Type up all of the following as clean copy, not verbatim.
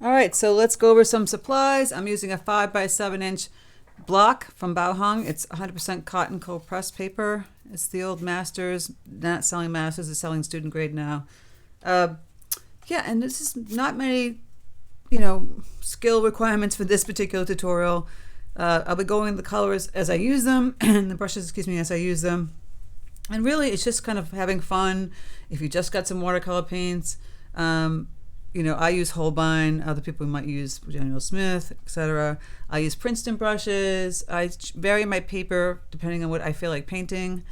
All right, so let's go over some supplies. I'm using a 5 by 7 inch block from Baohong. It's 100% cotton cold pressed paper. It's the old Masters, not selling Masters, it's selling student grade now. Yeah, and this is not many, skill requirements for this particular tutorial. I'll be going the colors as I use them, and the brushes, as I use them. And really, it's just kind of having fun. If you just got some watercolor paints, I use holbein. Other people might use Daniel Smith, etc. I use Princeton brushes. I vary my paper depending on what I feel like painting.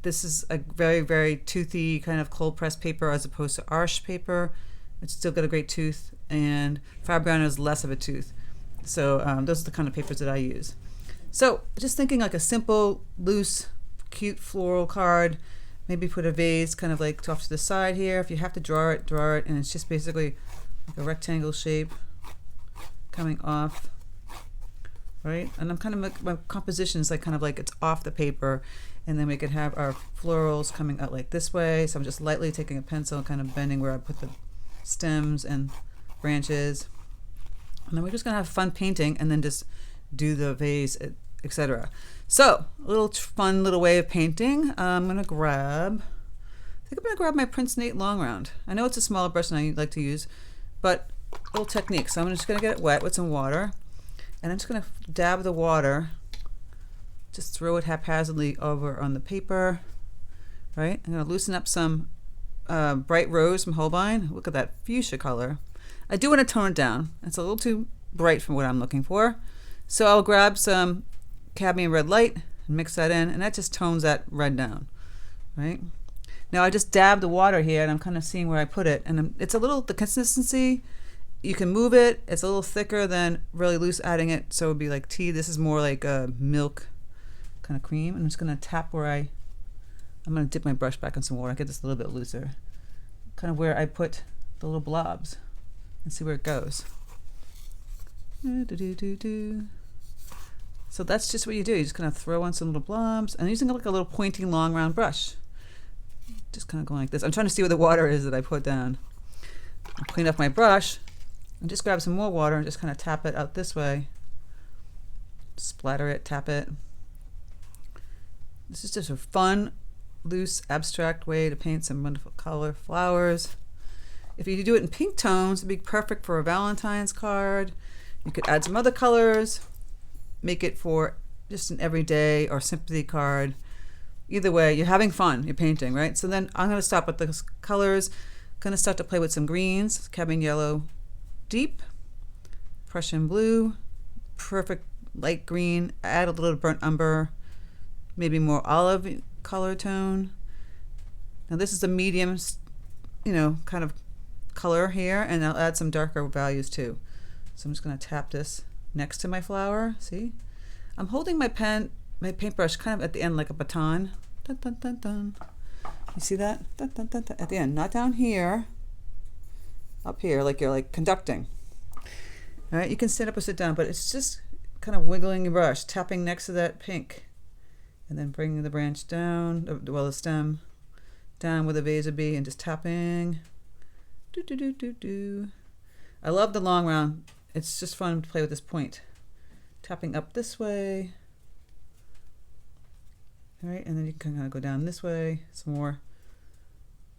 This is a very, very toothy kind of cold pressed paper as opposed to Arches paper. It's still got a great tooth, and Fabriano is less of a tooth. So those are the kind of papers that I use. So just thinking like a simple, loose, cute floral card. Maybe put a vase kind of like off to the side here. If you have to draw it, and it's just basically like a rectangle shape coming off, right? And I'm kind of, my composition is like it's off the paper, and then we could have our florals coming out like this way. So I'm just lightly taking a pencil, kind of bending where I put the stems and branches. And then we're just gonna have fun painting and then just do the vase, etc. So a little fun little way of painting. I'm gonna grab my Princeton 8 long round. I know it's a smaller brush than I like to use, but a little technique. So I'm just gonna get it wet with some water, and I'm just gonna dab the water, just throw it haphazardly over on the paper, right? I'm gonna loosen up some bright rose from Holbein. Look at that fuchsia color. I do want to tone it down. It's a little too bright for what I'm looking for. So I'll grab some cadmium red light and mix that in, and that just tones that red down, right? Now I just dabbed the water here, and I'm kind of seeing where I put it, and it's a little, the consistency, you can move it. It's a little thicker than really loose adding it, so it would be like tea. This is more like a milk kind of cream. I'm just gonna tap where I'm gonna dip my brush back in some water, get this a little bit looser, kind of where I put the little blobs, and see where it goes. So that's just what you do. You just kind of throw on some little blobs, and using like a little pointy long round brush. Just kind of going like this. I'm trying to see where the water is that I put down. I'll clean up my brush and just grab some more water and just kind of tap it out this way. Splatter it, tap it. This is just a fun, loose, abstract way to paint some wonderful color flowers. If you do it in pink tones, it'd be perfect for a Valentine's card. You could add some other colors, make it for just an everyday or sympathy card. Either way, you're having fun, you're painting, right? So then I'm gonna stop with the colors. Gonna start to play with some greens, cadmium yellow deep, Prussian blue, perfect light green, add a little burnt umber, maybe more olive color tone. Now this is a medium, kind of color here, and I'll add some darker values too. So I'm just going to tap this next to my flower. See, I'm holding my paintbrush kind of at the end like a baton. Dun, dun, dun, dun. You see that? Dun, dun, dun, dun. At the end, not down here, up here, like you're like conducting. All right, you can stand up or sit down, but it's just kind of wiggling your brush, tapping next to that pink, and then bringing the branch down, the stem down where the vase would be, and just tapping. Do, do, do, do, do. I love the long round. It's just fun to play with this point. Tapping up this way. All right, and then you can kind of go down this way. Some more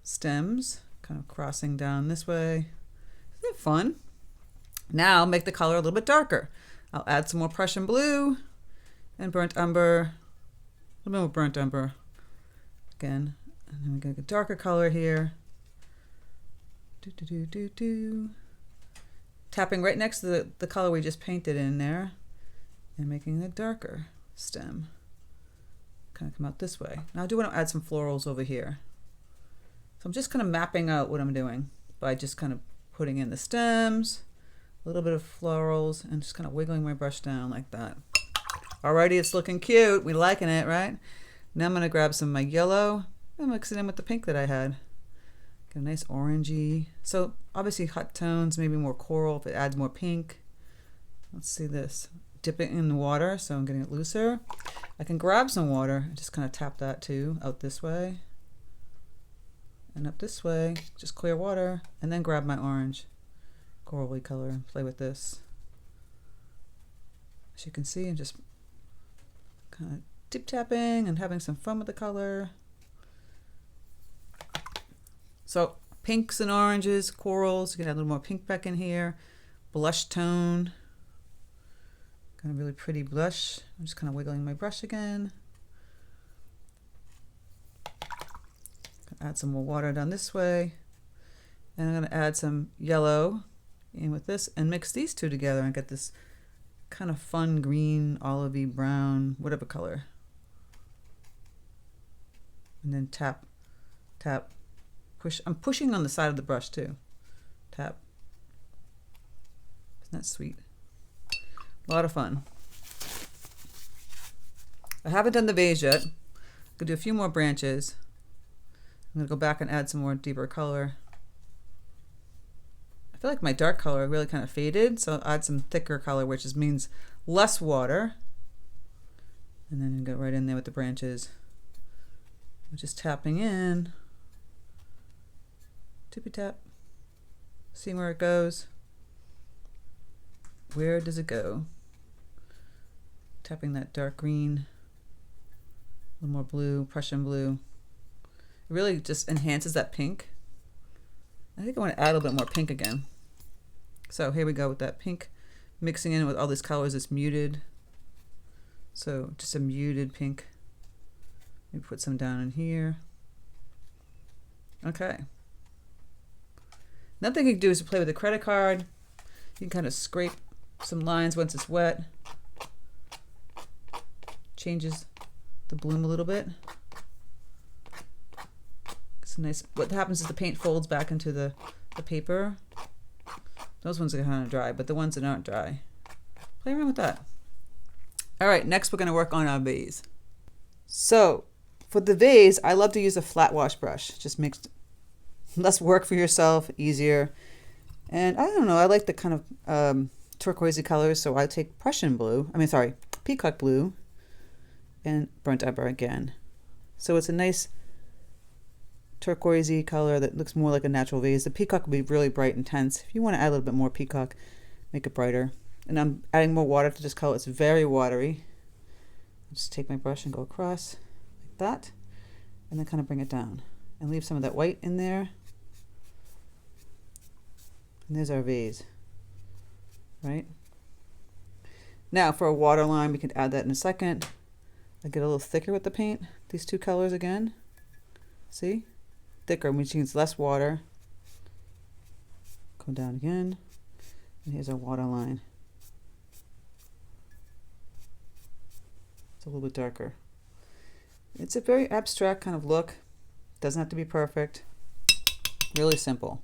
stems, kind of crossing down this way. Isn't it fun? Now make the color a little bit darker. I'll add some more Prussian blue and burnt umber. A little bit more burnt umber. Again, and then we're gonna get a darker color here. Do, do, do, do, do. Tapping right next to the color we just painted in there, and making a darker stem. Kind of come out this way. Now I do want to add some florals over here. So I'm just kind of mapping out what I'm doing by just kind of putting in the stems, a little bit of florals, and just kind of wiggling my brush down like that. Alrighty, it's looking cute. We're liking it, right? Now I'm going to grab some of my yellow and mix it in with the pink that I had. Get a nice orangey. So obviously hot tones, maybe more coral if it adds more pink. Let's see this. Dip it in the water, so I'm getting it looser. I can grab some water and just kind of tap that too, out this way. And up this way, just clear water, and then grab my orange corally color, play with this. As you can see, I'm just kind of tip tapping and having some fun with the color. So pinks and oranges, corals, you can add a little more pink back in here. Blush tone, kind of really pretty blush. I'm just kind of wiggling my brush again. Add some more water down this way. And I'm going to add some yellow in with this and mix these two together and get this kind of fun green, olivey, brown, whatever color. And then tap, tap, push. I'm pushing on the side of the brush too. Tap. Isn't that sweet? A lot of fun. I haven't done the vase yet. I'm going to do a few more branches. I'm going to go back and add some more deeper color. I feel like my dark color really kind of faded, so I'll add some thicker color, which means less water. And then go right in there with the branches. I'm just tapping in. Tippy tap. See where it goes. Where does it go? Tapping that dark green. A little more blue, Prussian blue. It really just enhances that pink. I think I want to add a little bit more pink again. So here we go with that pink, mixing in with all these colors. It's muted. So just a muted pink. Maybe put some down in here. Okay. Another thing you can do is to play with a credit card. You can kind of scrape some lines once it's wet. Changes the bloom a little bit. It's nice. What happens is the paint folds back into the paper. Those ones are kind of dry, but the ones that aren't dry, play around with that. All right, next we're going to work on our vase. So for the vase, I love to use a flat wash brush. Just makes less work for yourself, easier. And I don't know, I like the kind of turquoisey colors, so I take peacock blue and burnt umber again. So it's a nice turquoisey color that looks more like a natural vase. The peacock will be really bright and intense. If you want to add a little bit more peacock, make it brighter. And I'm adding more water to this color. It's very watery. I'll just take my brush and go across like that, and then kind of bring it down and leave some of that white in there. And there's our vase, right? Now for a waterline, we can add that in a second. I get a little thicker with the paint. These two colors again. See? Thicker, which means less water. Go down again. And here's our water line. It's a little bit darker. It's a very abstract kind of look. Doesn't have to be perfect. Really simple.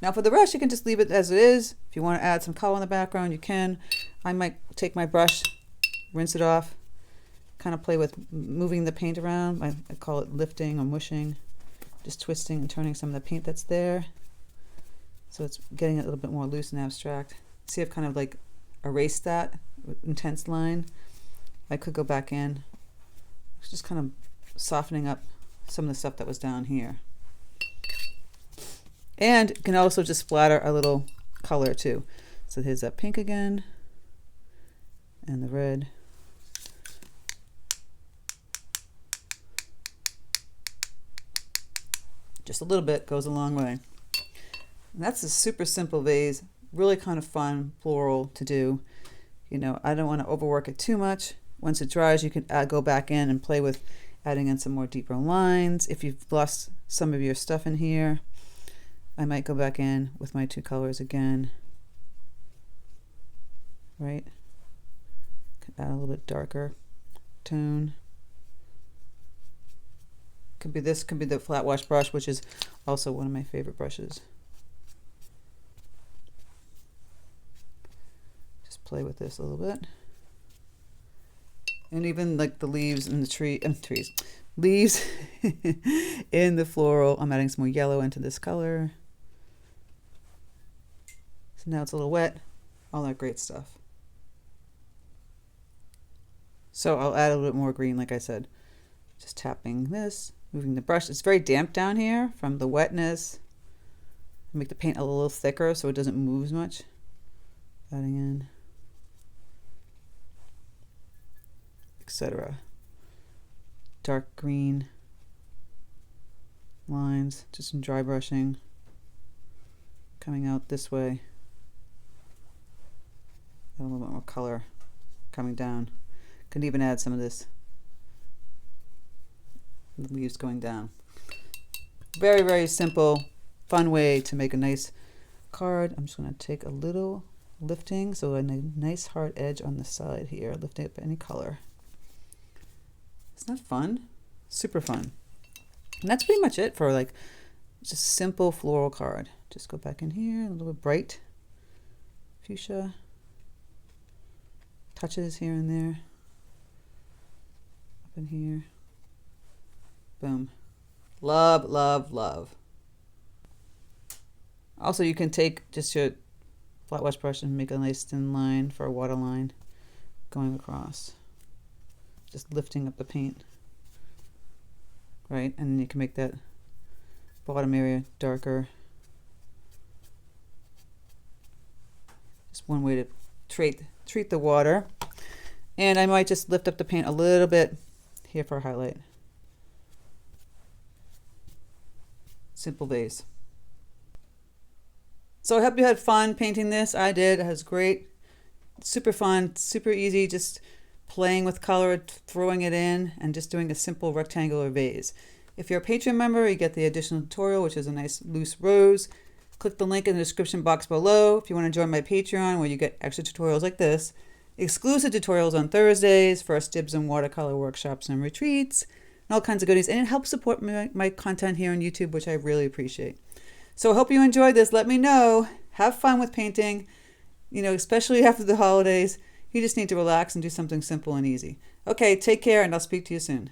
Now for the rest, you can just leave it as it is. If you want to add some color in the background, you can. I might take my brush, rinse it off, kind of play with moving the paint around. I call it lifting or mushing. Just twisting and turning some of the paint that's there. So it's getting a little bit more loose and abstract. See, I've kind of like erased that intense line. I could go back in. It's just kind of softening up some of the stuff that was down here. And you can also just splatter a little color too. So here's that pink again. And the red. Just a little bit goes a long way. And that's a super simple vase, really kind of fun floral to do. You know, I don't want to overwork it too much. Once it dries, you can go back in and play with adding in some more deeper lines. If you've lost some of your stuff in here, I might go back in with my two colors again. Right? Could add a little bit darker tone. Could be this, could be the flat wash brush, which is also one of my favorite brushes. Just play with this a little bit. And even like the leaves in the leaves in the floral, I'm adding some more yellow into this color. So now it's a little wet, all that great stuff. So I'll add a little bit more green, like I said. Just tapping this, moving the brush. It's very damp down here from the wetness. Make the paint a little thicker so it doesn't move as much. Adding in, etc. Dark green lines, just some dry brushing. Coming out this way. Add a little bit more color coming down. Could even add some of this. The leaves going down. Very, very simple, fun way to make a nice card. I'm just going to take a little lifting, so a nice hard edge on the side here, lifting up any color. Isn't that fun? Super fun. And that's pretty much it for like just simple floral card. Just go back in here, a little bright fuchsia. Touches here and there. Up in here. Boom. Love, love, love. Also, you can take just your flat wash brush and make a nice thin line for a water line going across. Just lifting up the paint. Right? And then you can make that bottom area darker. Just one way to treat the water. And I might just lift up the paint a little bit here for a highlight. Simple vase. So I hope you had fun painting this. I did. It was great. Super fun, super easy, just playing with color, throwing it in, and just doing a simple rectangular vase. If you're a Patreon member, you get the additional tutorial, which is a nice loose rose. Click the link in the description box below if you want to join my Patreon, where you get extra tutorials like this, exclusive tutorials on Thursdays, first dibs on watercolor workshops and retreats, and all kinds of goodies. And it helps support my content here on YouTube, which I really appreciate. So I hope you enjoyed this. Let me know. Have fun with painting, especially after the holidays. You just need to relax and do something simple and easy. Okay, take care, and I'll speak to you soon.